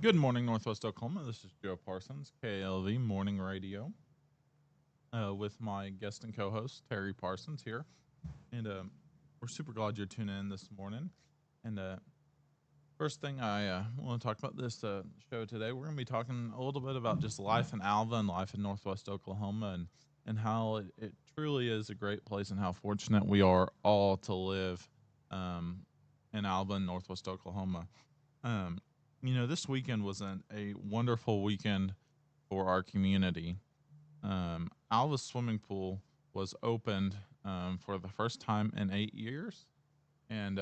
Good morning, Northwest Oklahoma. This is Joe Parsons, KLV Morning Radio, with my guest and co-host Terry Parsons here, and we're super glad you're tuning in this morning. And first thing I want to talk about this show today, we're going to be talking a little bit about just life in Alva and life in Northwest Oklahoma, and how it truly is a great place, and how fortunate we are all to live um, in Alva and Northwest Oklahoma. Um, this weekend was a wonderful weekend for our community. Alva's swimming pool was opened for the first time in 8 years, and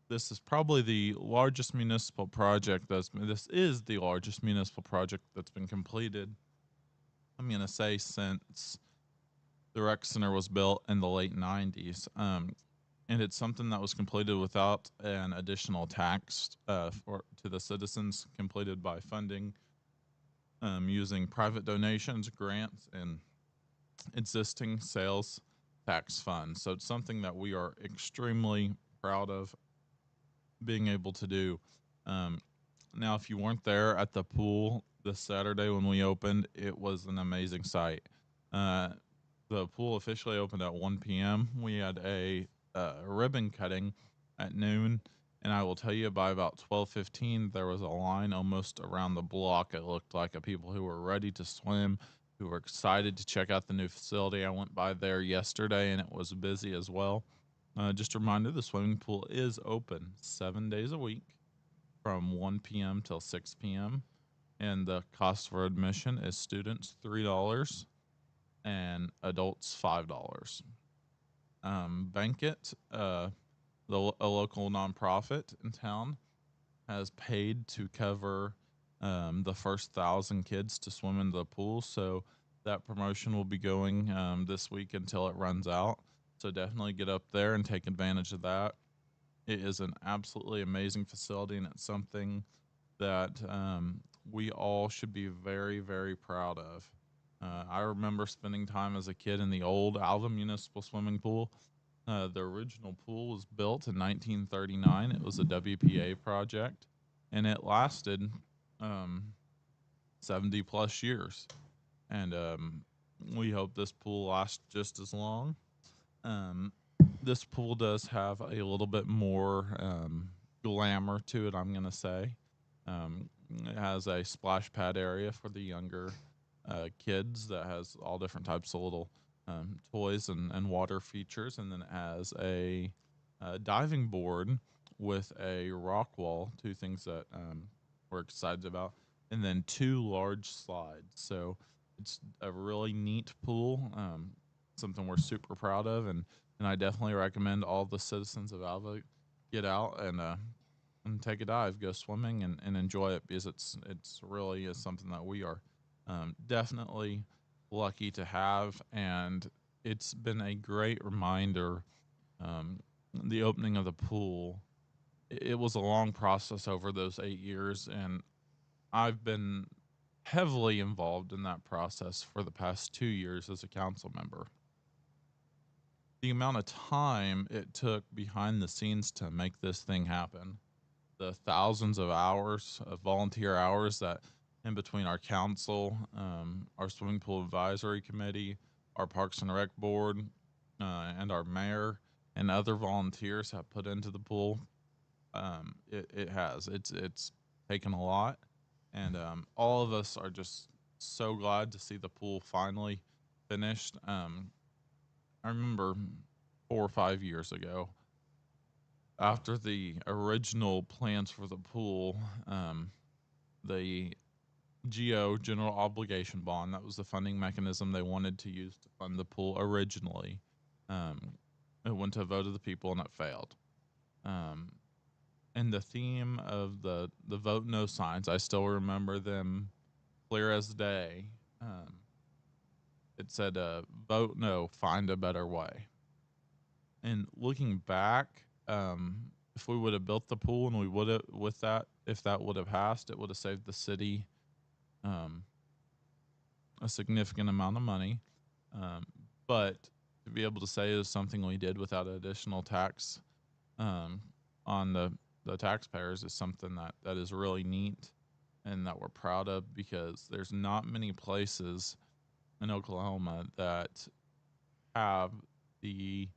this is probably the largest municipal project this is the largest municipal project that's been completed. I'm gonna say since the rec center was built in the late 90s. And it's something that was completed without an additional tax to the citizens, completed by funding using private donations, grants, and existing sales tax funds. So it's something that we are extremely proud of being able to do. Um, Now, if you weren't there at the pool this Saturday when we opened, it was an amazing sight. Uh, the pool officially opened at 1 p.m. We had a ribbon cutting at noon, and I will tell you by about 12:15 there was a line almost around the block. It looked like of people who were ready to swim, who were excited to check out the new facility. I went by there yesterday, and it was busy as well. Just a reminder: the swimming pool is open 7 days a week from 1 p.m. till 6 p.m. And the cost for admission is students $3 and adults $5. Bankit, a local nonprofit in town, has paid to cover the first 1,000 kids to swim in the pool. So that promotion will be going this week until it runs out. So definitely get up there and take advantage of that. It is an absolutely amazing facility, and it's something that we all should be very, very proud of. I remember spending time as a kid in the old Alva Municipal Swimming Pool. The original pool was built in 1939. It was a WPA project, and it lasted um, 70 plus years. And we hope this pool lasts just as long. Um, this pool does have a little bit more glamour to it, I'm going to say. It has a splash pad area for the younger kids that has all different types of little toys and water features. And then it has a diving board with a rock wall, two things that we're excited about, and then two large slides. So it's a really neat pool, something we're super proud of. And I definitely recommend all the citizens of Alva get out and take a dive, go swimming, and enjoy it, because it's really is something that we are definitely lucky to have, and it's been a great reminder. Um, the opening of the pool, it was a long process over those 8 years, and I've been heavily involved in that process for the past 2 years as a council member. The amount of time it took behind the scenes to make this thing happen, the thousands of hours of volunteer hours that in between our council, our swimming pool advisory committee, our parks and rec board, and our mayor and other volunteers have put into the pool. It has it's taken a lot, and all of us are just so glad to see the pool finally finished. I remember 4 or 5 years ago, after the original plans for the pool, the GO general obligation bond, that was the funding mechanism they wanted to use to fund the pool originally. Um, it went to a vote of the people and it failed. Um, and the theme of the vote no signs, I still remember them clear as day. It said, "Vote no, find a better way." And looking back, if we would have built the pool and we would have with that, if that would have passed, it would have saved the city um, a significant amount of money. Um, but to be able to say it was something we did without additional tax um, on the the taxpayers is something that is really neat and that we're proud of, because there's not many places in Oklahoma that have the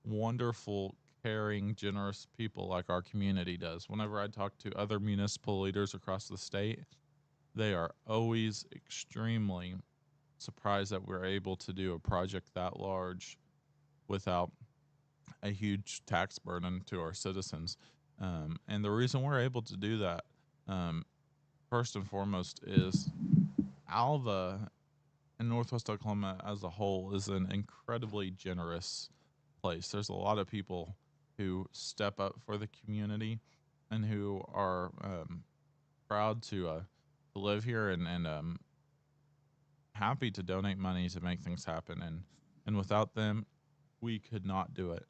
wonderful, caring, generous people like our community does. Whenever I talk to other municipal leaders across the state, they are always extremely surprised that we're able to do a project that large without a huge tax burden to our citizens. And the reason we're able to do that, um, first and foremost, is Alva and Northwest Oklahoma as a whole is an incredibly generous place. There's a lot of people who step up for the community and who are proud to live here, and happy to donate money to make things happen. And without them, we could not do it.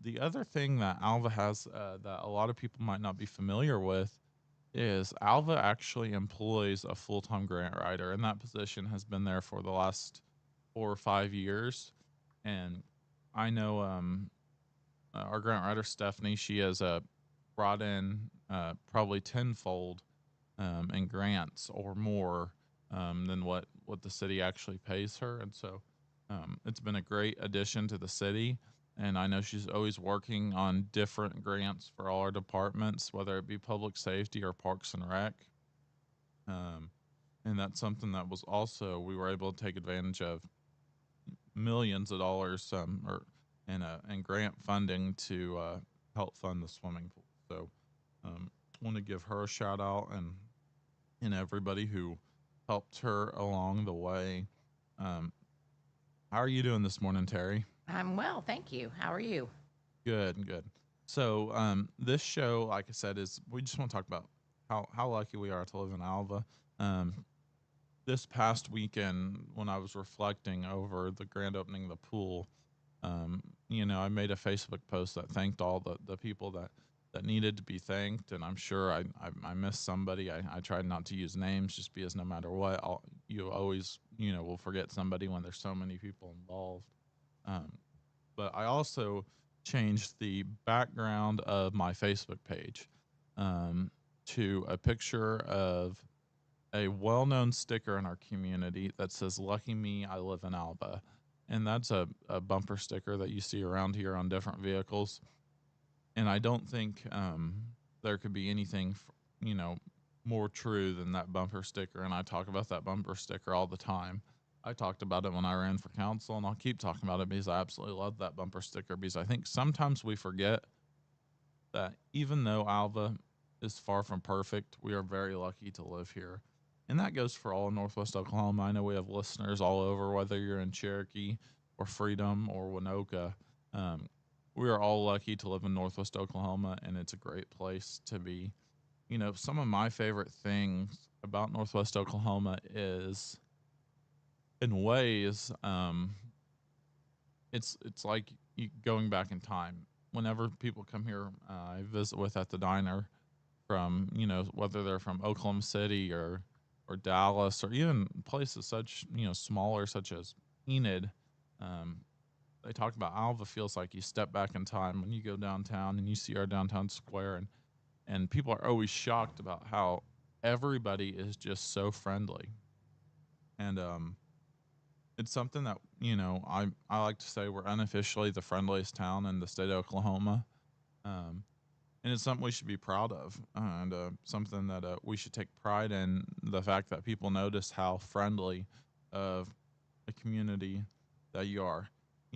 The other thing that Alva has that a lot of people might not be familiar with is Alva actually employs a full time grant writer, and that position has been there for the last 4 or 5 years. And I know our grant writer Stephanie, she has brought in probably tenfold in grants or more than what the city actually pays her, and so it's been a great addition to the city. And I know she's always working on different grants for all our departments, whether it be public safety or parks and rec. Um, and that's something that was also we were able to take advantage of millions of dollars or in grant funding to help fund the swimming pool. So want to give her a shout out, and everybody who helped her along the way. Um, how are you doing this morning, Terry? I'm well, thank you. How are you? Good, good. So this show, like I said, is we just want to talk about how lucky we are to live in Alva. Um, this past weekend, when I was reflecting over the grand opening of the pool, I made a Facebook post that thanked all the people that needed to be thanked, and I'm sure I missed somebody. I tried not to use names just because no matter what, you always will forget somebody when there's so many people involved. Um, but I also changed the background of my Facebook page um, to a picture of a well-known sticker in our community that says "Lucky me, I live in Alva," and that's a bumper sticker that you see around here on different vehicles. And I don't think there could be anything, you know, more true than that bumper sticker. And I talk about that bumper sticker all the time. I talked about it when I ran for council, and I'll keep talking about it because I absolutely love that bumper sticker. Because I think sometimes we forget that even though Alva is far from perfect, we are very lucky to live here. And that goes for all of Northwest Oklahoma. I know we have listeners all over, whether you're in Cherokee or Freedom or Winoka. Um, we are all lucky to live in Northwest Oklahoma, and it's a great place to be. Some of my favorite things about Northwest Oklahoma is, in ways, it's like going back in time. Whenever people come here, I visit with at the diner from whether they're from Oklahoma City or Dallas or even places such smaller such as Enid. Um, they talk about Alva feels like you step back in time when you go downtown and you see our downtown square, and people are always shocked about how everybody is just so friendly. And it's something that I like to say we're unofficially the friendliest town in the state of Oklahoma. Um, and it's something we should be proud of, and something that we should take pride in, the fact that people notice how friendly of a community that you are.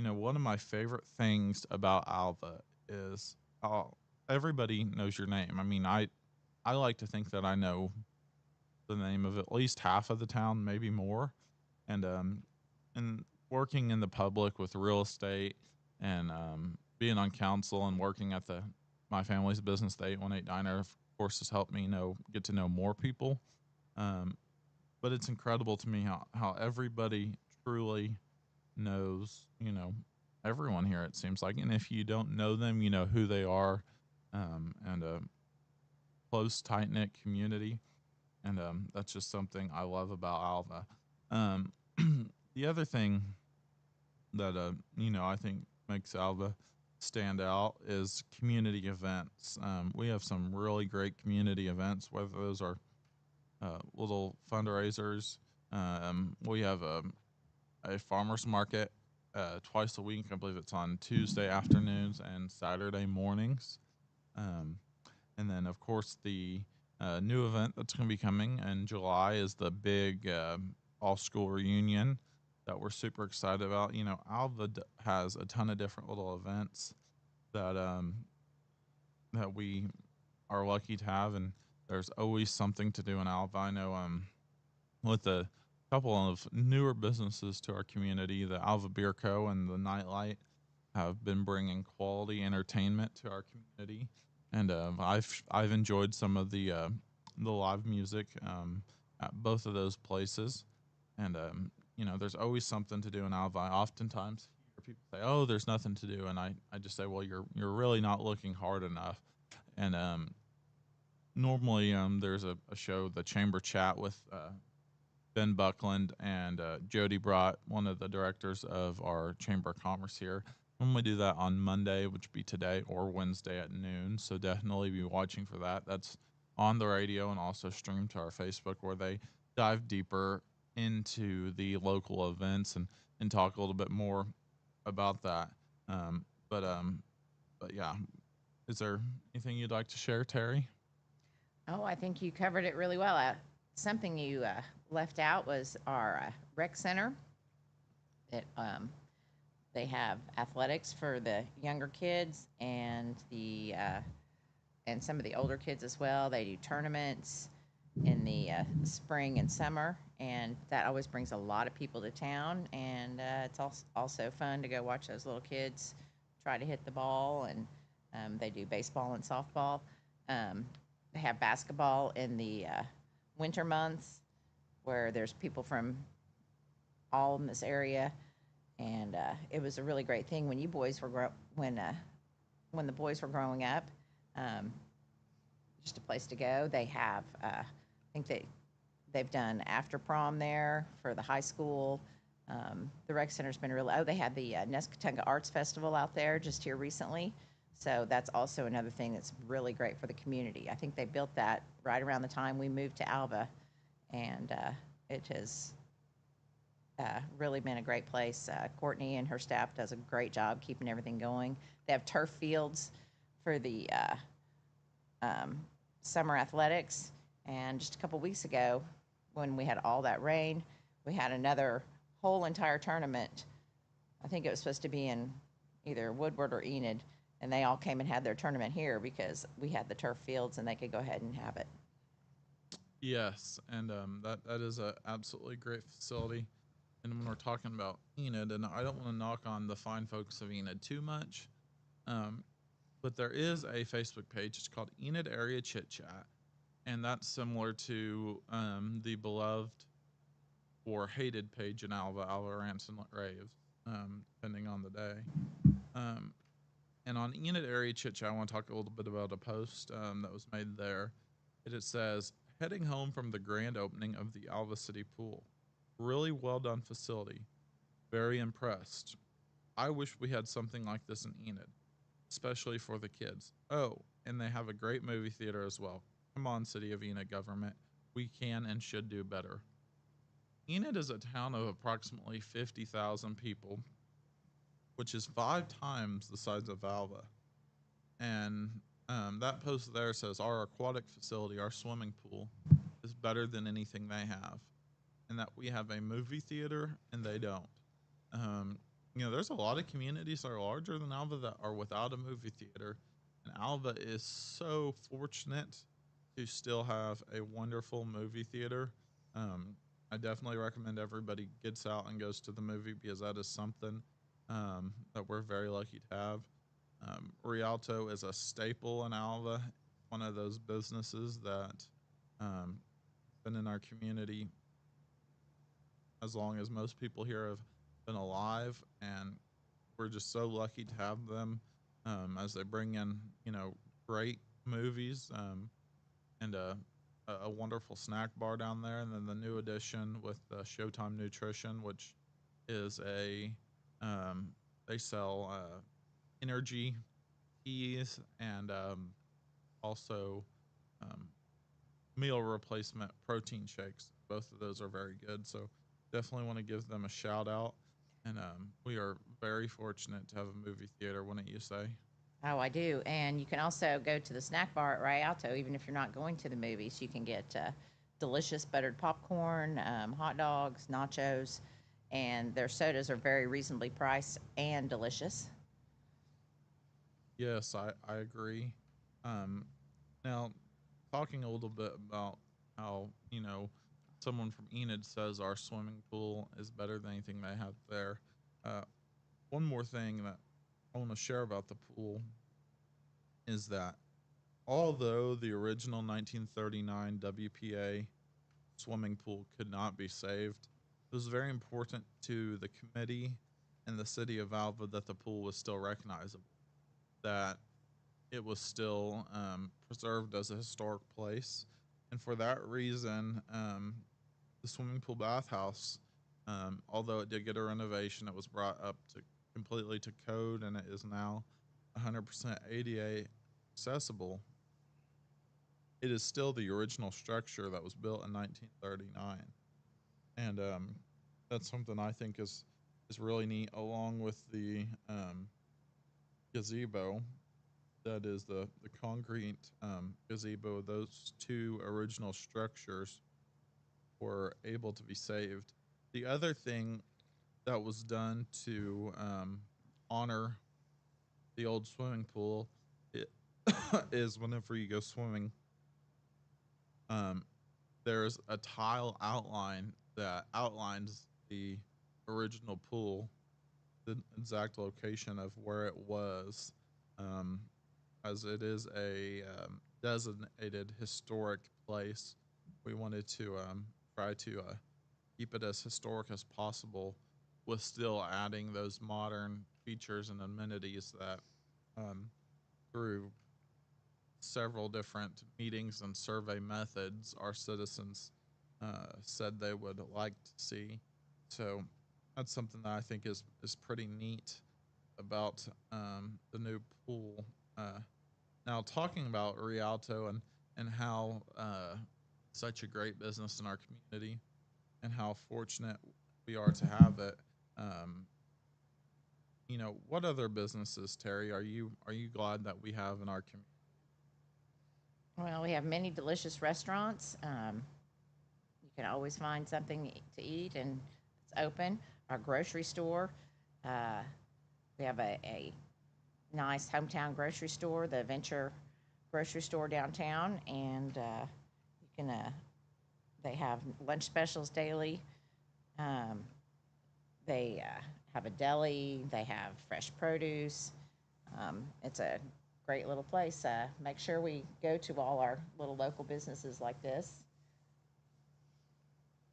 One of my favorite things about Alva is how everybody knows your name. I mean, I like to think that I know the name of at least half of the town, maybe more. And working in the public with real estate, and being on council and working at the my family's business, the 818 Diner, of course, has helped me get to know more people. Um, but it's incredible to me how everybody truly knows, everyone here, it seems like. And if you don't know them, you know who they are, and a close, tight knit community. And that's just something I love about Alva. Um, the other thing that I think makes Alva stand out is community events. We have some really great community events, whether those are little fundraisers. We have a farmers market twice a week. I believe it's on Tuesday afternoons and Saturday mornings. Um, and then, of course, the new event that's going to be coming in July is the big all school reunion that we're super excited about. You know, has a ton of different little events that that we are lucky to have, and there's always something to do in Alva. I know with a couple of newer businesses to our community, the Alva Beer Co. and the Nightlight have been bringing quality entertainment to our community, and I've enjoyed some of the live music at both of those places, and you know, there's always something to do in Alva. I oftentimes hear people say, "Oh, there's nothing to do," and I just say, "Well, you're really not looking hard enough," and normally there's a show, the Chamber Chat with Ben Buckland and Jody Brott, one of the directors of our Chamber of Commerce here. Normally do that on Monday, which would be today, or Wednesday at noon. So definitely be watching for that. That's on the radio and also streamed to our Facebook, where they dive deeper into the local events and talk a little bit more about that. Um, but um, but yeah, is there anything you'd like to share, Terry? Oh, I think you covered it really well. Something you left out was our rec center. It They have athletics for the younger kids and some of the older kids as well. They do tournaments in the spring and summer, and that always brings a lot of people to town. And it's also fun to go watch those little kids try to hit the ball. And they do baseball and softball. Um, they have basketball in the winter months, where there's people from all in this area, and it was a really great thing when you boys were when the boys were growing up. Um, just a place to go. They have, I think they've done after prom there for the high school. The rec center's been really. Oh, they had the Nescatunga Arts Festival out there just here recently. So that's also another thing that's really great for the community. I think they built that right around the time we moved to Alva, and it has really been a great place. Courtney and her staff does a great job keeping everything going. They have turf fields for the um, summer athletics. And just a couple weeks ago, when we had all that rain, we had another whole entire tournament. I think it was supposed to be in either Woodward or Enid, and they all came and had their tournament here because we had the turf fields and they could go ahead and have it. Yes, and that is a absolutely great facility. And when we're talking about Enid, and I don't want to knock on the fine folks of Enid too much, um, but there is a Facebook page. It's called Enid Area Chit Chat, and that's similar to the beloved or hated page in Alva Ranson Raves, depending on the day. Um, and on Enid Area Chit Chat, I want to talk a little bit about a post that was made there. It says, "Heading home from the grand opening of the Alva City Pool. Really well done facility. Very impressed. I wish we had something like this in Enid, especially for the kids. Oh, and they have a great movie theater as well. Come on, City of Enid government. We can and should do better." Enid is a town of approximately 50,000 people, which is 5 times the size of Alva. And that post there says, "Our aquatic facility, our swimming pool, is better than anything they have, and that we have a movie theater and they don't." Um, you know, there's a lot of communities that are larger than Alva that are without a movie theater, and Alva is so fortunate to still have a wonderful movie theater. Um, I definitely recommend everybody gets out and goes to the movie, because that is something that we're very lucky to have. Rialto is a staple in Alva, one of those businesses that um, been in our community as long as most people here have been alive, and we're just so lucky to have them as they bring in, you know, great movies, and a wonderful snack bar down there, and then the new addition with Showtime Nutrition, which is a they sell energy teas and also um, meal replacement protein shakes. Both of those are very good. So definitely want to give them a shout out. And we are very fortunate to have a movie theater, wouldn't you say? Oh, I do. And you can also go to the snack bar at Rialto, even if you're not going to the movies. You can get delicious buttered popcorn, hot dogs, nachos, and their sodas are very reasonably priced and delicious. Yes, I agree. Um, Now, talking a little bit about how, someone from Enid says our swimming pool is better than anything they have there. Uh, One more thing that I want to share about the pool is that although the original 1939 WPA swimming pool could not be saved, it was very important to the committee and the city of Alva that the pool was still recognizable, that it was still preserved as a historic place. And for that reason, the swimming pool bathhouse, although it did get a renovation, it was brought up to completely to code and it is now 100% ADA accessible. It is still the original structure that was built in 1939. And that's something I think is really neat, along with the gazebo that is the concrete gazebo. Those two original structures were able to be saved. The other thing that was done to honor the old swimming pool it is whenever you go swimming, um, there's a tile outline that outlines the original pool, the exact location of where it was, um, as it is a designated historic place. We wanted to try to keep it as historic as possible, with still adding those modern features and amenities that, um, through several different meetings and survey methods, our citizens said they would like to see. So that's something that I think is pretty neat about the new pool. Uh, Now, talking about Rialto and how such a great business in our community and how fortunate we are to have it. Um, what other businesses, Terry, are you glad that we have in our community? Well, we have many delicious restaurants. You can always find something to eat, and it's open. Our grocery store. Uh, we have a nice hometown grocery store, the Venture grocery store downtown, and you can. They have lunch specials daily. Um, they have a deli. They have fresh produce. It's a great little place. Make sure we go to all our little local businesses like this.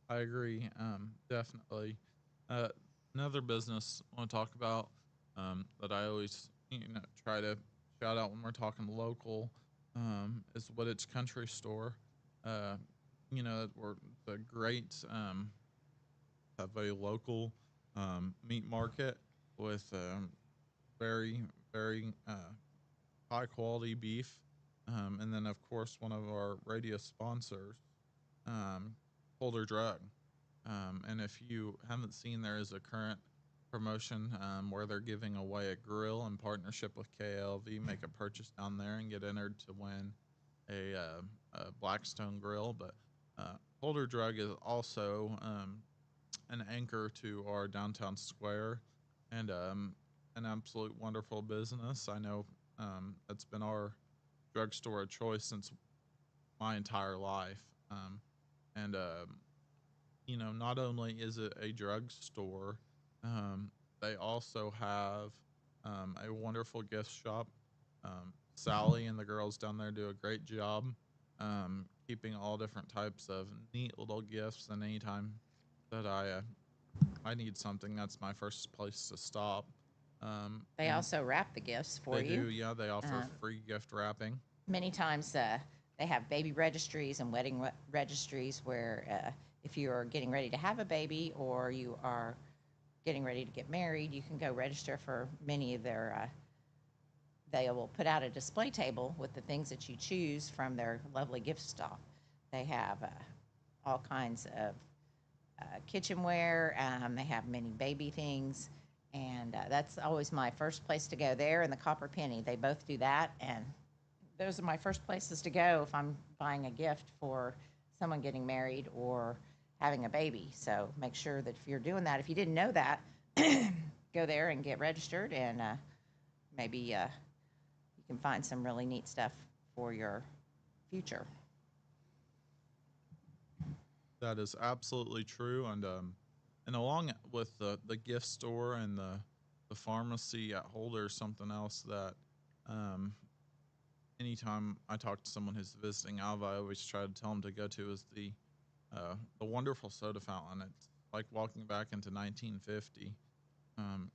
I agree, definitely. Uh, Another business I want to talk about that I always try to shout out when we're talking local is Wooditch Country Store. Uh, we're a great have a local meat market with very very high quality beef, and then of course one of our radio sponsors, um, Holder Drug. And if you haven't seen, there is a current promotion where they're giving away a grill in partnership with KLV. Make a purchase down there and get entered to win a Blackstone grill. But Holder Drug is also an anchor to our downtown square and an absolute wonderful business. I know it's been our drugstore of choice since my entire life. And not only is it a drugstore, they also have a wonderful gift shop. Sally and the girls down there do a great job keeping all different types of neat little gifts. And anytime that I need something, that's my first place to stop. They And also wrap the gifts for they you. do, yeah. They offer Um, free gift wrapping. Many times they have baby registries and wedding registries where if you are getting ready to have a baby or you are getting ready to get married, you can go register for many of their they will put out a display table with the things that you choose from their lovely gift shop. They have all kinds of kitchenware. They have many baby things, and that's always my first place to go. There and the Copper Penny, they both do that, and those are my first places to go if I'm buying a gift for someone getting married or having a baby. So make sure that if you're doing that, if you didn't know that, go there and get registered, and maybe you can find some really neat stuff for your future. That is absolutely true, and along with the gift store and the pharmacy at Holder, something else that um, anytime I talk to someone who's visiting Alva, I always try to tell them to go to is the wonderful soda fountain. It's like walking back into 1950, um,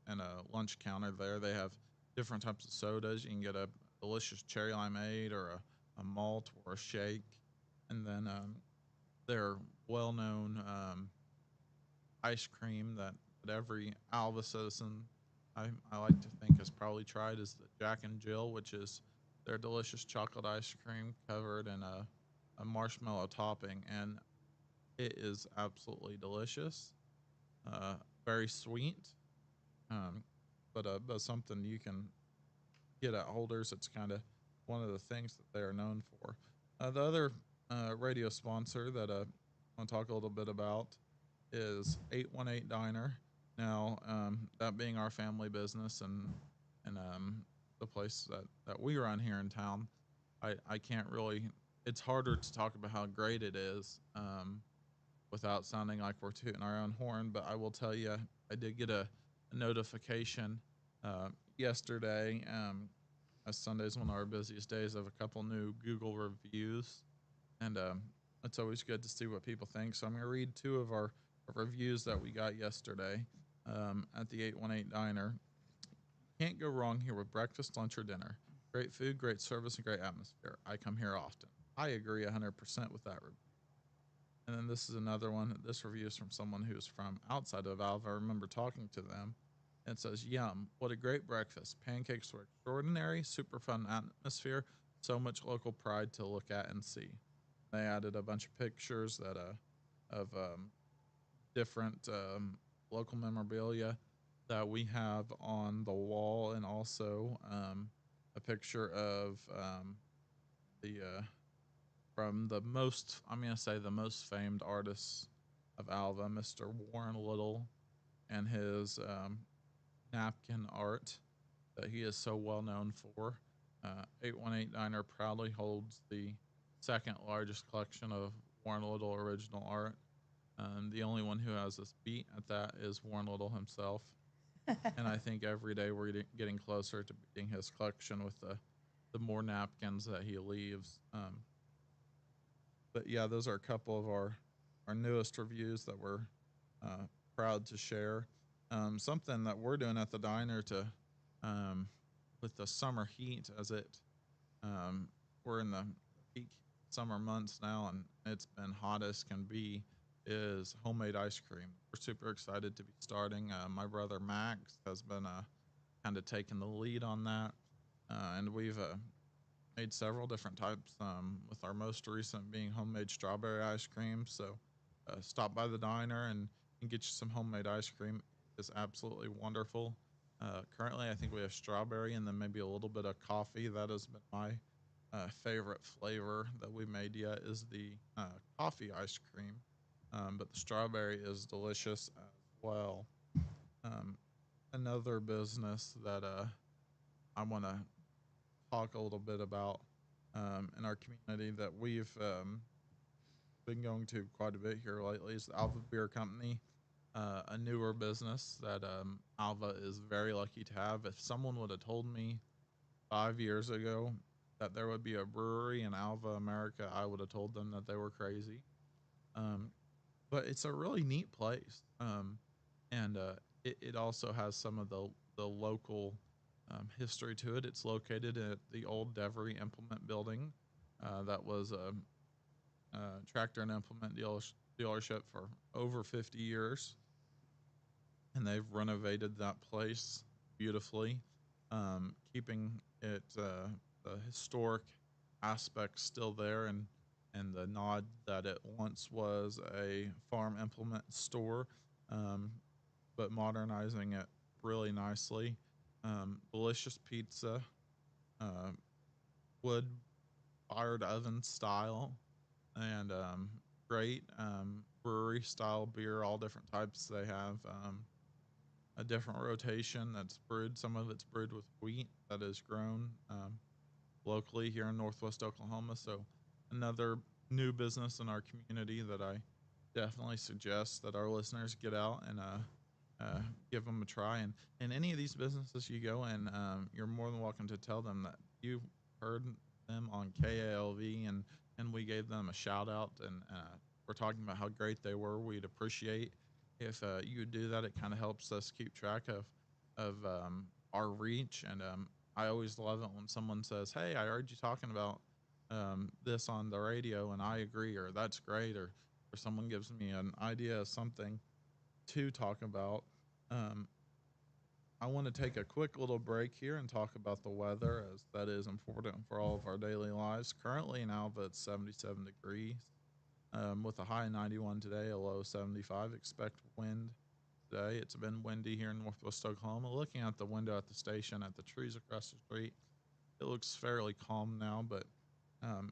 and a lunch counter there. They have different types of sodas. You can get a delicious cherry limeade or a malt or a shake, and then their well-known ice cream that every Alva citizen I like to think has probably tried is the Jack and Jill, which is their delicious chocolate ice cream covered in a marshmallow topping, and it is absolutely delicious. Uh, Very sweet, um, but something you can get at Holders. It's kind of one of the things that they are known for. The other radio sponsor that I want to talk a little bit about is 818 Diner. Now, that being our family business and the place that we run here in town, I can't really. It's harder to talk about how great it is without sounding like we're tooting our own horn. But I will tell you, I did get a notification yesterday. As Sunday's one of our busiest days, of a couple new Google reviews, and it's always good to see what people think. So I'm going to read two of our reviews that we got yesterday at the 818 Diner. Can't go wrong here with breakfast, lunch, or dinner. Great food, great service, and great atmosphere. I come here often. I agree 100% with that review. And then this is another one. This review is from someone who's from outside of Alva. I remember talking to them. And it says, Yum, what a great breakfast. Pancakes were extraordinary, super fun atmosphere, so much local pride to look at and see. They added a bunch of pictures of different local memorabilia that we have on the wall, and also a picture of the from the most, I'm going to say, the most famed artist of Alva, Mr. Warren Little, and his napkin art that he is so well known for. 818 Diner proudly holds the second largest collection of Warren Little original art. The only one who has this beat at that is Warren Little himself. And I think every day we're getting closer to beating his collection with the more napkins that he leaves. But yeah, those are a couple of our newest reviews that we're uh, proud to share. Something that we're doing at the diner to um, with the summer heat, as it we're in the peak summer months now, and it's been hot as can be, is homemade ice cream. We're super excited to be starting. My brother Max has been kind of taking the lead on that, and we've made several different types, with our most recent being homemade strawberry ice cream. So stop by the diner and get you some homemade ice cream. It's absolutely wonderful. Currently, I think we have strawberry and then maybe a little bit of coffee. That has been my favorite flavor that we made yet is the coffee ice cream. But the strawberry is delicious as well. Um, Another business that I want to talk a little bit about in our community that we've been going to quite a bit here lately is the Alva Beer Company, a newer business that Alva is very lucky to have. If someone would have told me 5 years ago that there would be a brewery in Alva, America, I would have told them that they were crazy. Um, but it's a really neat place, and it also has some of the local history to it. It's located at the old Devery Implement Building, that was a tractor and implement dealership for over 50 years, and they've renovated that place beautifully. keeping it the historic aspect still there, and the nod that it once was a farm implement store, um, but modernizing it really nicely. Delicious pizza, uh, wood fired oven style, and great brewery style beer, all different types. They have a different rotation that's brewed. Some of it's brewed with wheat that is grown locally here in Northwest Oklahoma. So another new business in our community that I definitely suggest that our listeners get out and give them a try. And any of these businesses you go in, you're more than welcome to tell them that you heard them on KALV, and we gave them a shout out, and we're talking about how great they were. We'd appreciate if you would do that. It kind of helps us keep track of our reach, and I always love it when someone says, "Hey, I heard you talking about this on the radio, and I agree," or "That's great," or someone gives me an idea of something to talk about. Um, I want to take a quick little break here and talk about the weather, as that is important for all of our daily lives. Currently in Alva, it's 77 degrees with a high of 91 today, a low of 75. Expect wind today. It's been windy here in Northwest Oklahoma. Looking out the window at the station, at the trees across the street, it looks fairly calm now, but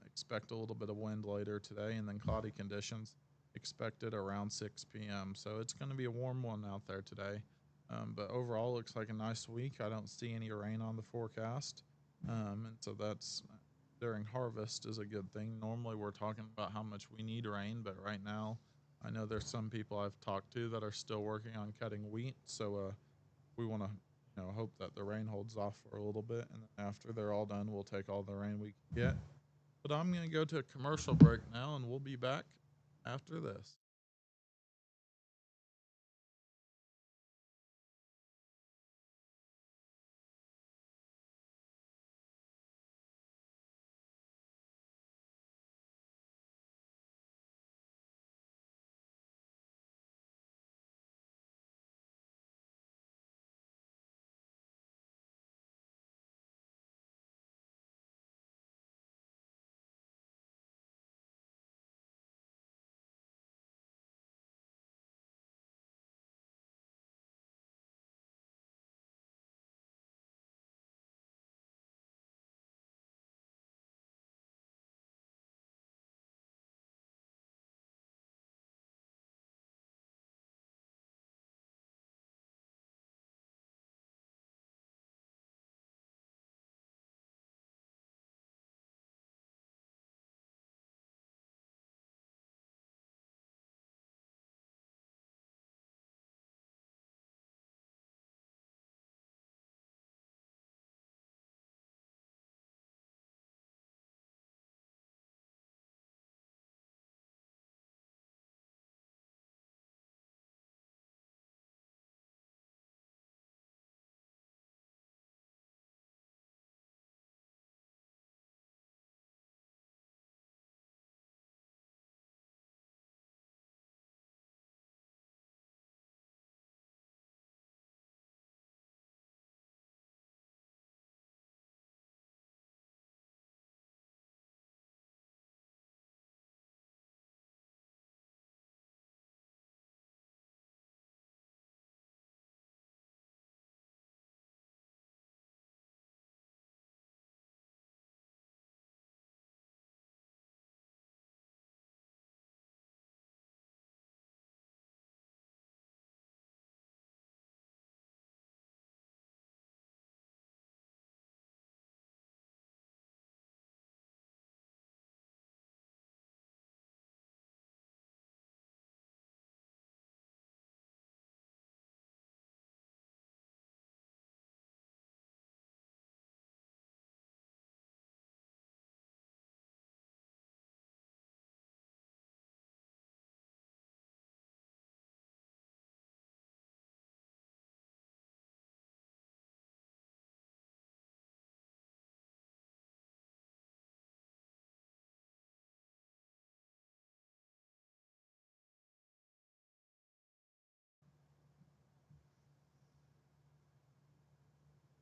expect a little bit of wind later today, and then cloudy conditions expected around 6 p.m. So it's going to be a warm one out there today. But overall, looks like a nice week. I don't see any rain on the forecast. And so that's during harvest is a good thing. Normally, we're talking about how much we need rain, but right now, I know there's some people I've talked to that are still working on cutting wheat. So we want to hope that the rain holds off for a little bit, and then after they're all done, we'll take all the rain we can get. But I'm going to go to a commercial break now, and we'll be back after this.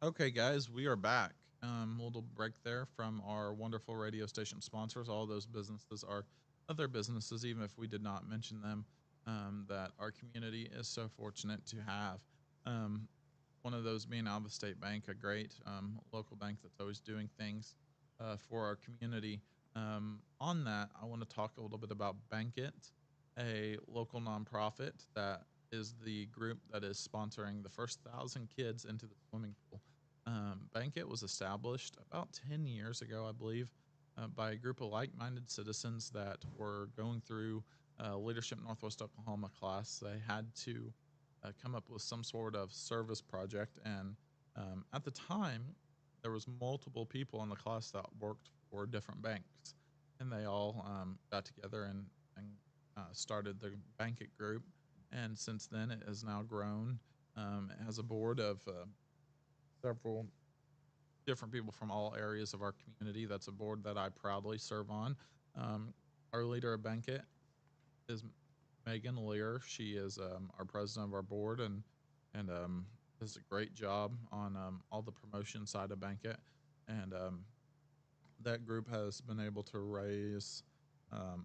Okay, guys, we are back. A little break there from our wonderful radio station sponsors. All those businesses are other businesses, even if we did not mention them, that our community is so fortunate to have. Um, one of those being Alva State Bank, a great local bank that's always doing things for our community. On that, I want to talk a little bit about Bankit, a local nonprofit that is the group that is sponsoring the first 1,000 kids into the swimming pool. Bankit was established about 10 years ago, I believe, by a group of like minded citizens that were going through Leadership Northwest Oklahoma class. They had to come up with some sort of service project. And at the time, there was multiple people in the class that worked for different banks. And they all got together and started the Bankit group. And since then, it has now grown. It has a board of several different people from all areas of our community. That's a board that I proudly serve on. Our leader of Bankit is Megan Lear. She is our president of our board and does a great job on all the promotion side of Bankit. And that group has been able to raise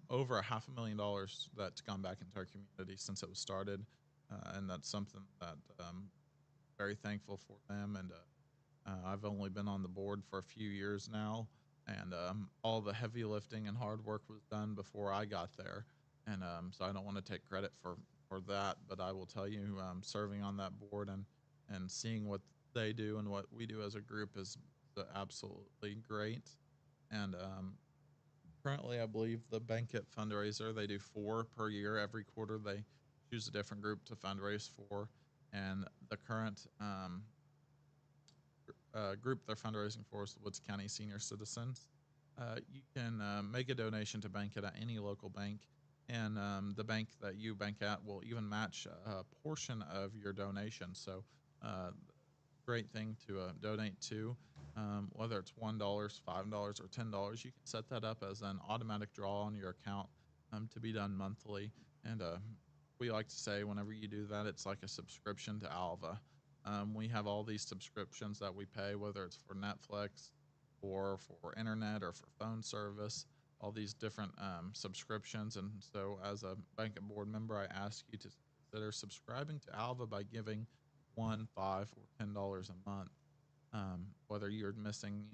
over $500,000 that's gone back into our community since it was started. And that's something that very thankful for them. And I've only been on the board for a few years now, and all the heavy lifting and hard work was done before I got there. And so I don't want to take credit for that, but I will tell you, serving on that board and seeing what they do and what we do as a group is absolutely great. And currently, I believe the Bankit fundraiser, they do 4 per year. Every quarter, they choose a different group to fundraise for. And the current group they're fundraising for is the Woods County Senior Citizens. You can make a donation to Bankit at any local bank, and the bank that you bank at will even match a portion of your donation. So, great thing to donate to. Whether it's $1, $5, or $10, you can set that up as an automatic draw on your account to be done monthly. And we like to say whenever you do that, it's like a subscription to Alva. We have all these subscriptions that we pay, whether it's for Netflix or for internet or for phone service, all these different subscriptions. And so, as a Bankit board member, I ask you to consider subscribing to Alva by giving 1, 5, or $10 a month. Whether you're missing,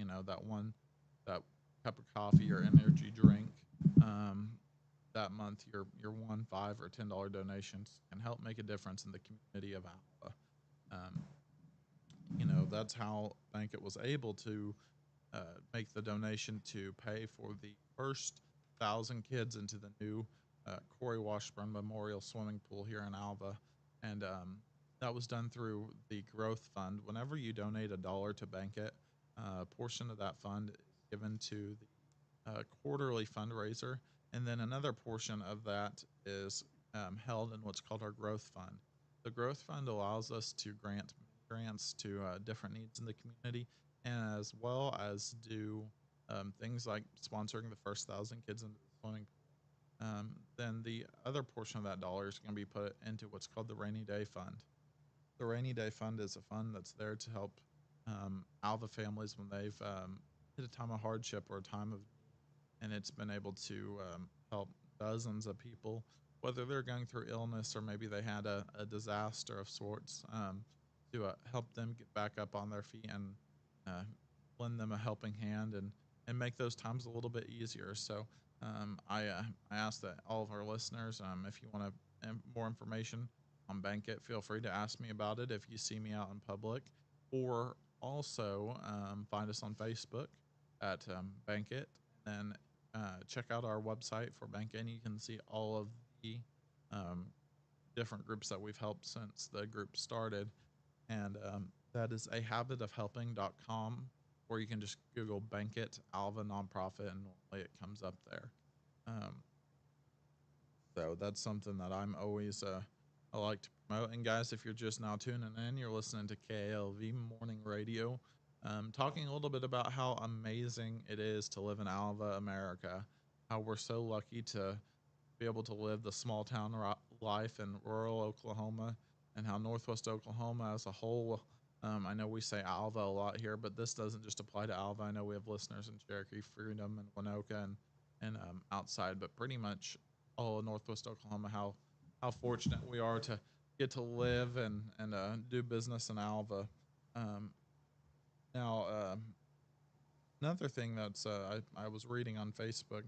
that cup of coffee or energy drink, um, that month, your 1, 5, or $10 donations can help make a difference in the community of Alva. Um, that's how Bankit was able to make the donation to pay for the first 1,000 kids into the new Corey Washburn Memorial Swimming Pool here in Alva. And that was done through the Growth Fund. Whenever you donate $1 to Bankit, a portion of that fund is given to the quarterly fundraiser. And then another portion of that is held in what's called our Growth Fund. The Growth Fund allows us to grant grants to different needs in the community, and as well as do things like sponsoring the first 1,000 kids into the swimming pool. Then the other portion of that dollar is going to be put into what's called the Rainy Day Fund. The Rainy Day Fund is a fund that's there to help Alva families when they've hit a time of hardship or a time of need, and it's been able to help dozens of people, whether they're going through illness or maybe they had a disaster of sorts, to help them get back up on their feet and uh, lend them a helping hand and make those times a little bit easier. So I ask that all of our listeners, if you want more information on Bankit, feel free to ask me about it if you see me out in public, or also find us on Facebook at Bankit, and then check out our website for Bankit. You can see all of the um, different groups that we've helped since the group started, and that is ahabitofhelping.com, or you can just Google Bankit Alva nonprofit, and normally it comes up there. Um, so that's something that I'm always I like to promote. And guys, if you're just now tuning in, you're listening to KLV Morning Radio, talking a little bit about how amazing it is to live in Alva, America. How we're so lucky to be able to live the small town life in rural Oklahoma, and how Northwest Oklahoma as a whole I know we say Alva a lot here, but this doesn't just apply to Alva. I know we have listeners in Cherokee, Freedom, and Winoka, and outside, but pretty much all of Northwest Oklahoma. How fortunate we are to get to live and do business in Alva. Um, now, another thing that's I was reading on Facebook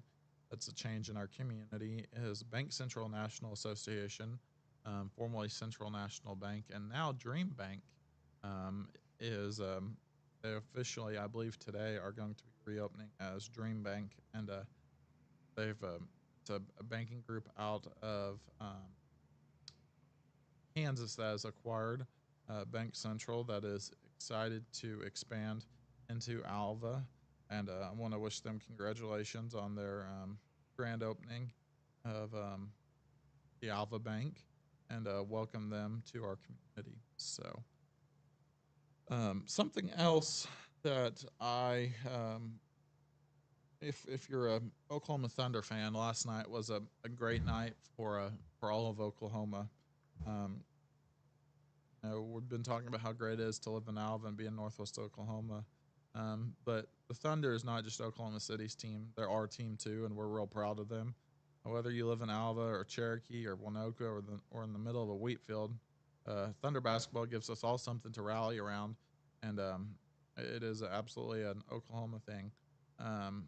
that's a change in our community is Bank Central National Association, formerly Central National Bank, and now Dream Bank um, is they officially, I believe today, are going to be reopening as Dream Bank, and they've it's a banking group out of Kansas that has acquired Bank Central that is excited to expand into Alva. And I want to wish them congratulations on their grand opening of the Alva Bank and welcome them to our community. So, something else that if you're a Oklahoma Thunder fan, last night was a great night for all of Oklahoma. Um, we've been talking about how great it is to live in Alva and be in Northwest Oklahoma. But the Thunder is not just Oklahoma City's team; they're our team too, and we're real proud of them. Whether you live in Alva or Cherokee or Winoka or in the middle of a wheat field, Thunder basketball gives us all something to rally around, and it is absolutely an Oklahoma thing. Um,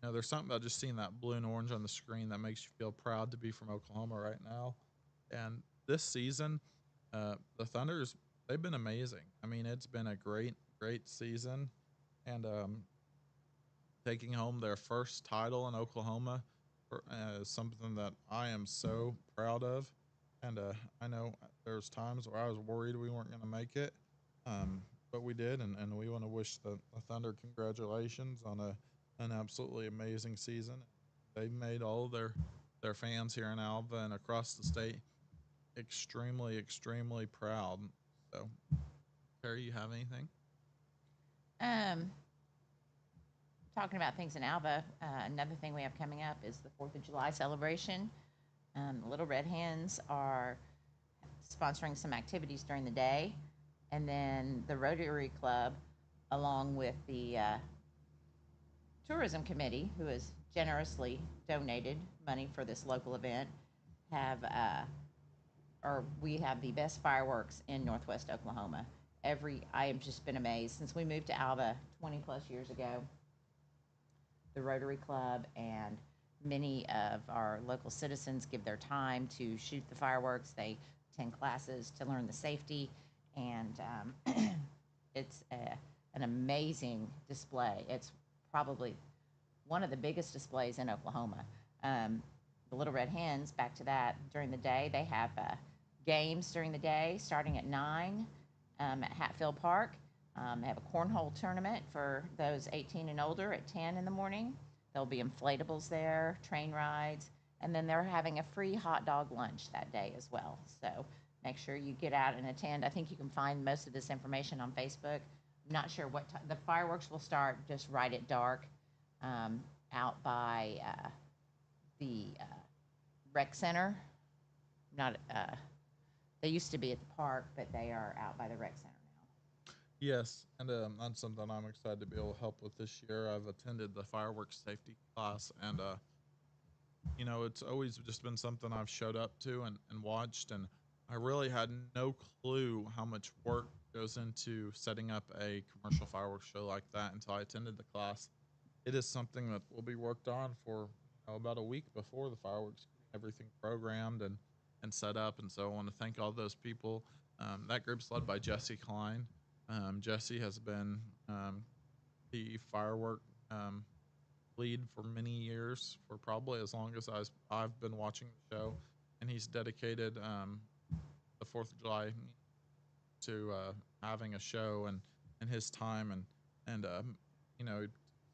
there's something about just seeing that blue and orange on the screen that makes you feel proud to be from Oklahoma right now. And this season, the Thunders, they've been amazing. I mean, it's been a great season, and taking home their first title in Oklahoma is something that I am so proud of. And I know there's times where I was worried we weren't going to make it, but we did, and we want to wish the Thunder congratulations on an absolutely amazing season. They've made all of their fans here in Alva and across the state extremely proud. So, Terry, you have anything? Um, Talking about things in Alva, another thing we have coming up is the 4th of July celebration. The Little Red Hens are sponsoring some activities during the day, and then the Rotary Club, along with the tourism committee, who has generously donated money for this local event, have or we have the best fireworks in Northwest Oklahoma. I have just been amazed since we moved to Alva 20 plus years ago. The Rotary Club and many of our local citizens give their time to shoot the fireworks. They attend classes to learn the safety, and it's an amazing display. It's probably one of the biggest displays in Oklahoma. Um, the Little Red Hens, back to that, during the day, they have games during the day starting at 9 at Hatfield Park. They have a cornhole tournament for those 18 and older at 10 in the morning. There'll be inflatables there, train rides, and then they're having a free hot dog lunch that day as well. So make sure you get out and attend. I think you can find most of this information on Facebook. I'm not sure what time. The fireworks will start just right at dark um, out by the rec center. Not They used to be at the park, but they are out by the rec center now. Yes, and that's something I'm excited to be able to help with this year. I've attended the fireworks safety class, and it's always just been something I've showed up to and watched, and I really had no clue how much work goes into setting up a commercial fireworks show like that until I attended the class. It is something that will be worked on for about a week before the fireworks, everything programmed and set up. And so I want to thank all those people. That group's led by Jesse Klein. Jesse has been the firework um, lead for many years, for probably as long as I've been watching the show, and he's dedicated the Fourth of July to having a show and his time and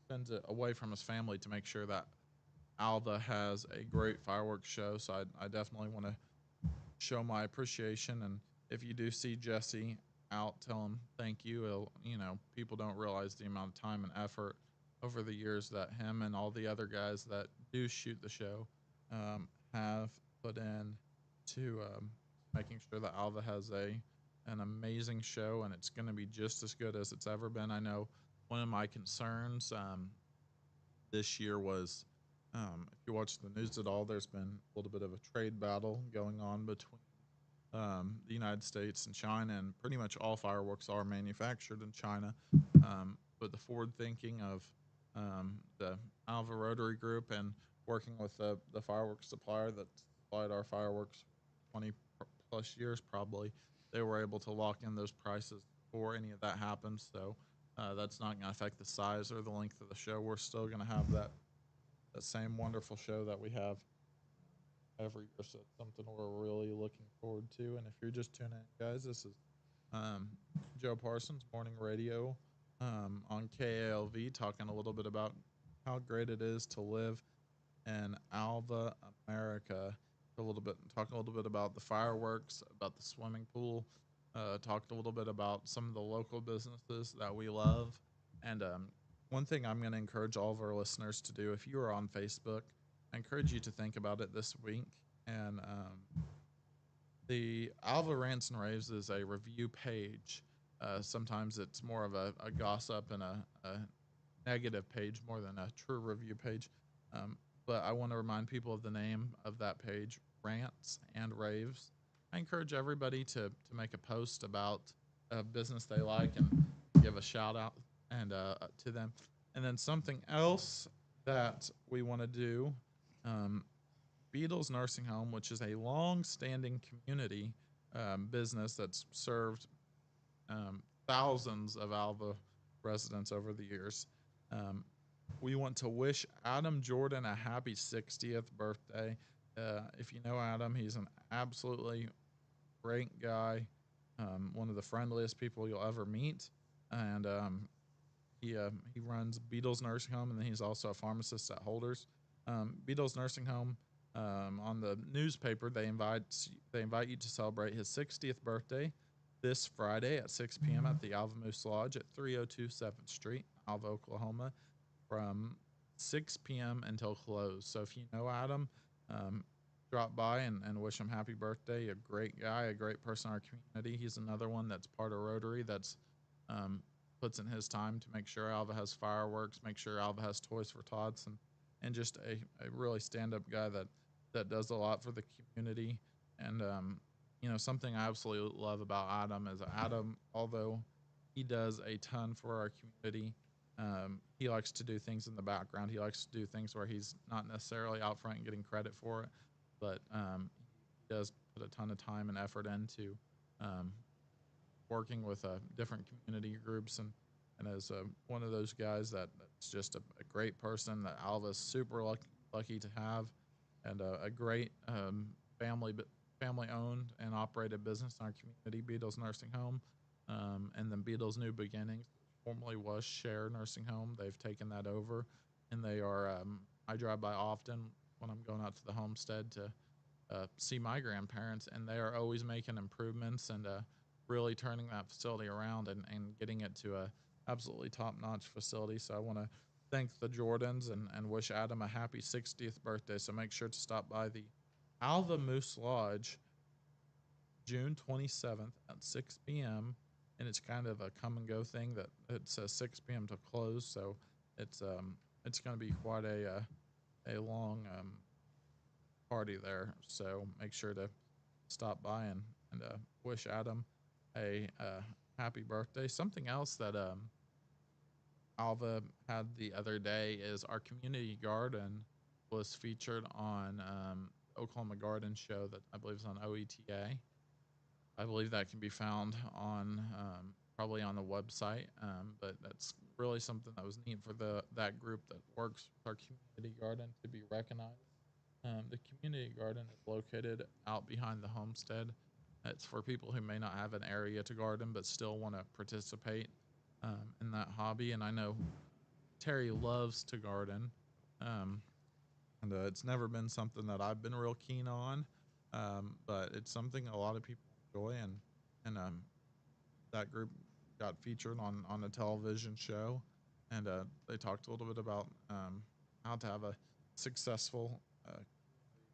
spends it away from his family to make sure that Alva has a great fireworks show. So I definitely want to show my appreciation. And if you do see Jesse out, tell him thank you. People don't realize the amount of time and effort over the years that him and all the other guys that do shoot the show have put in to making sure that Alva has an amazing show, and it's going to be just as good as it's ever been. I know one of my concerns this year was, if you watch the news at all, there's been a little bit of a trade battle going on between the United States and China, and pretty much all fireworks are manufactured in China. But the forward thinking of the Alva Rotary Group and working with the fireworks supplier that supplied our fireworks 20 plus years probably, they were able to lock in those prices before any of that happens. So that's not going to affect the size or the length of the show. We're still going to have that same wonderful show that we have every year. So it's something we're really looking forward to. And if you're just tuning in, guys, this is um, Joe Parsons, Morning Radio on KALV, talking a little bit about how great it is to live in Alva, America. Talk a little bit about the fireworks, about the swimming pool. Talked a little bit about some of the local businesses that we love, and one thing I'm going to encourage all of our listeners to do, if you are on Facebook, I encourage you to think about it this week. And the Alva Rants and Raves is a review page. Sometimes it's more of a gossip and a negative page more than a true review page. But I want to remind people of the name of that page, Rants and Raves. I encourage everybody to make a post about a business they like and give a shout out and to them. And then something else that we want to do, um, Beatles Nursing Home, which is a long-standing community business that's served thousands of Alva residents over the years. Um, we want to wish Adam Jordan a happy 60th birthday. If you know Adam, he's an absolutely great guy, one of the friendliest people you'll ever meet, and he runs Beatles Nursing Home, and then he's also a pharmacist at Holders. Beatles Nursing Home, on the newspaper, they invite you to celebrate his 60th birthday this Friday at 6 p.m. at the Alva Moose Lodge at 302 7th Street, Alva, Oklahoma, from 6 p.m. until close. So if you know Adam, um, drop by and wish him happy birthday. A great guy, a great person in our community. He's another one that's part of Rotary that's um, puts in his time to make sure Alva has fireworks, make sure Alva has Toys for Tots, and just a really stand up guy that does a lot for the community. And something I absolutely love about Adam is Adam, although he does a ton for our community, he likes to do things in the background. He likes to do things where he's not necessarily out front and getting credit for it, but he does put a ton of time and effort into um, working with different community groups, and as one of those guys that's just a great person that Alva's super lucky to have, and a great family owned and operated business in our community, Beatles Nursing Home, and then Beatles New Beginnings, which formerly was Share Nursing Home. They've taken that over, and they are. I drive by often when I'm going out to the homestead to see my grandparents, and they are always making improvements and really turning that facility around and getting it to a absolutely top notch facility. So I want to thank the Jordans and wish Adam a happy 60th birthday. So make sure to stop by the Alva Moose Lodge June 27th at 6 p.m. And it's kind of a come and go thing that it says 6 p.m. to close. So it's going to be quite a long party there. So make sure to stop by and wish Adam a happy birthday. Something else that Alva had the other day is our community garden was featured on Oklahoma Garden Show that I believe is on OETA. I believe that can be found on probably on the website, but that's really something that was neat for that group that works with our community garden to be recognized. The community garden is located out behind the homestead. It's for people who may not have an area to garden but still want to participate in that hobby. And I know Terry loves to garden, um, and it's never been something that I've been real keen on, but it's something a lot of people enjoy. And that group got featured on a television show, and they talked a little bit about how to have a successful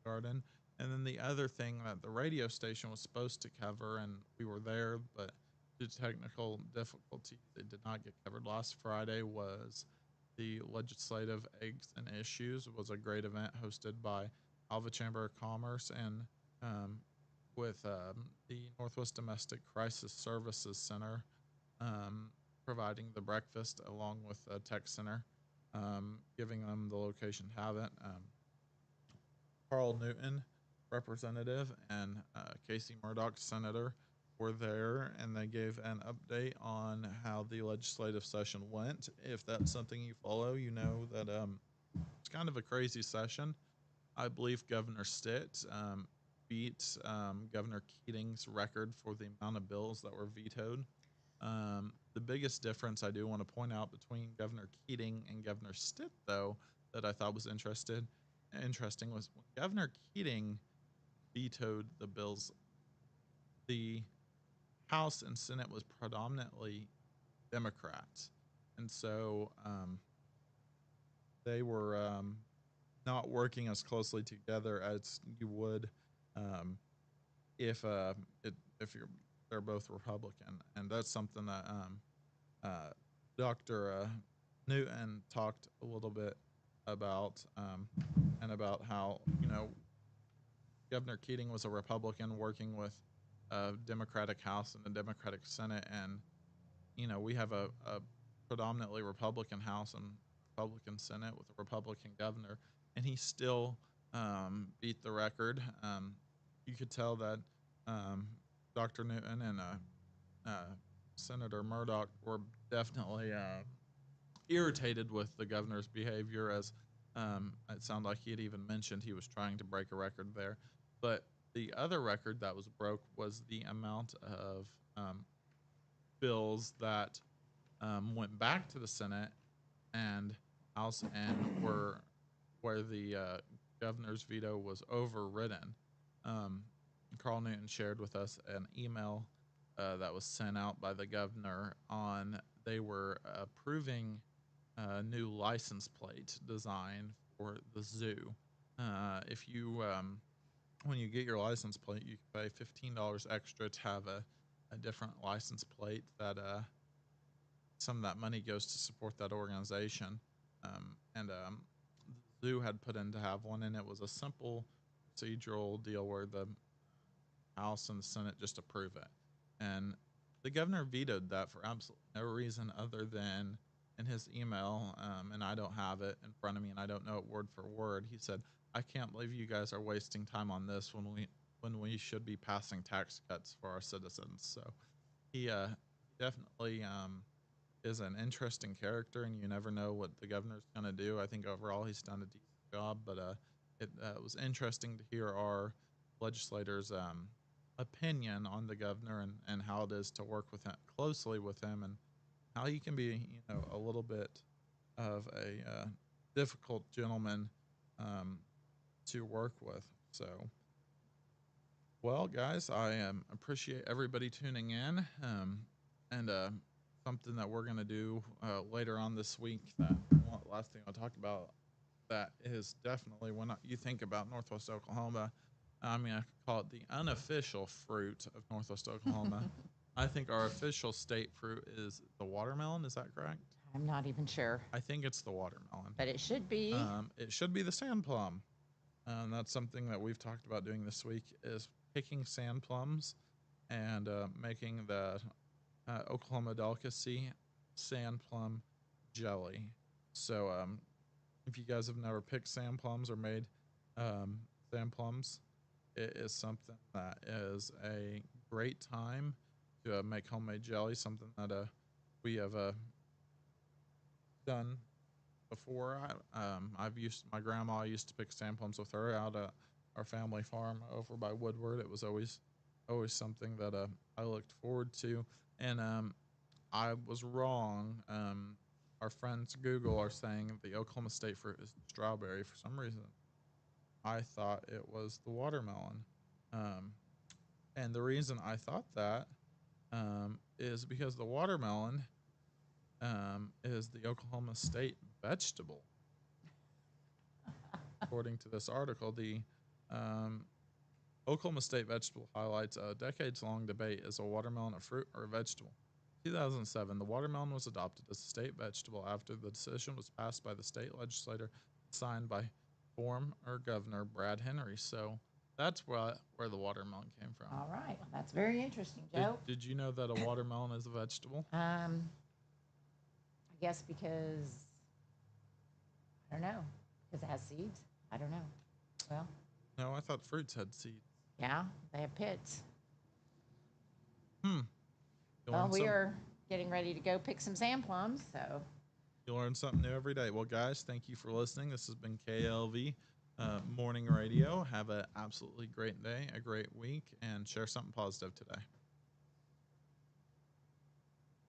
garden. And then the other thing that the radio station was supposed to cover, and we were there, but due to technical difficulties, it did not get covered last Friday, was the Legislative Eggs and Issues. It was a great event hosted by Alva Chamber of Commerce and with the Northwest Domestic Crisis Services Center um, providing the breakfast along with the tech center, giving them the location to have it. Carl Newton, representative, and Casey Murdoch, senator, were there, and they gave an update on how the legislative session went. If that's something you follow, you know that it's kind of a crazy session. I believe Governor Stitt beat Governor Keating's record for the amount of bills that were vetoed. The biggest difference I do want to point out between Governor Keating and Governor Stitt, though, that I thought was interesting was when Governor Keating vetoed the bills, the House and Senate was predominantly Democrats, and so they were not working as closely together as you would um, if if they're both Republican, and that's something that Dr. Newton talked a little bit about, and about how Governor Keating was a Republican working with a Democratic House and a Democratic Senate, and we have a predominantly Republican House and Republican Senate with a Republican governor, and he still beat the record. You could tell that um, Dr. Newton and Senator Murdoch were definitely irritated with the governor's behavior, as it sounded like he had even mentioned he was trying to break a record there. But the other record that was broke was the amount of bills that went back to the Senate and House and were where the governor's veto was overridden. Um, Carl Newton shared with us an email that was sent out by the governor on they were approving a new license plate design for the zoo. If you when you get your license plate, you can pay $15 extra to have a different license plate that some of that money goes to support that organization. And the zoo had put in to have one, and it was a simple procedural deal where the House and the Senate just approve it. And the governor vetoed that for absolutely no reason other than in his email, and I don't have it in front of me, and I don't know it word for word. He said, "I can't believe you guys are wasting time on this when we should be passing tax cuts for our citizens." So he definitely is an interesting character, and you never know what the governor's going to do. I think overall he's done a decent job, but it was interesting to hear our legislators' opinion on the governor, and how it is to work with him closely with him, and how he can be, a little bit of a difficult gentleman um, to work with. So, well, guys, I appreciate everybody tuning in, and something that we're gonna do later on this week. That last thing I'll talk about that is definitely when you think about Northwest Oklahoma. I mean, I could call it the unofficial fruit of Northwest Oklahoma. I think our official state fruit is the watermelon. Is that correct? I'm not even sure, I think it's the watermelon. but it should be. It should be the sand plum. That's something that we've talked about doing this week is picking sand plums and making the Oklahoma delicacy sand plum jelly. So if you guys have never picked sand plums or made sand plums, it is something that is a great time to make homemade jelly. Something that we have done before. I've used my grandma used to pick sand plums with her out at our family farm over by Woodward. It was always something that I looked forward to, and I was wrong. Our friends Google are saying the Oklahoma state fruit is the strawberry. For some reason, I thought it was the watermelon, um, and the reason I thought that is because the watermelon is the Oklahoma state vegetable. According to this article, the Oklahoma State Vegetable highlights a decades-long debate: is a watermelon a fruit or a vegetable? 2007, the watermelon was adopted as a state vegetable after the decision was passed by the state legislature, signed by former Governor Brad Henry. So that's where the watermelon came from. All right. Well, that's very interesting, Did, Joe. did you know that a watermelon is a vegetable? I guess because I don't know, because it has seeds. I don't know. Well, No, I thought fruits had seeds. yeah, they have pits. You Well, learn we some. are getting ready to go pick some sand plums, so You learn something new every day. Well, guys, thank you for listening. This has been KLV Morning Radio. Have an absolutely great day, a great week, and share something positive today.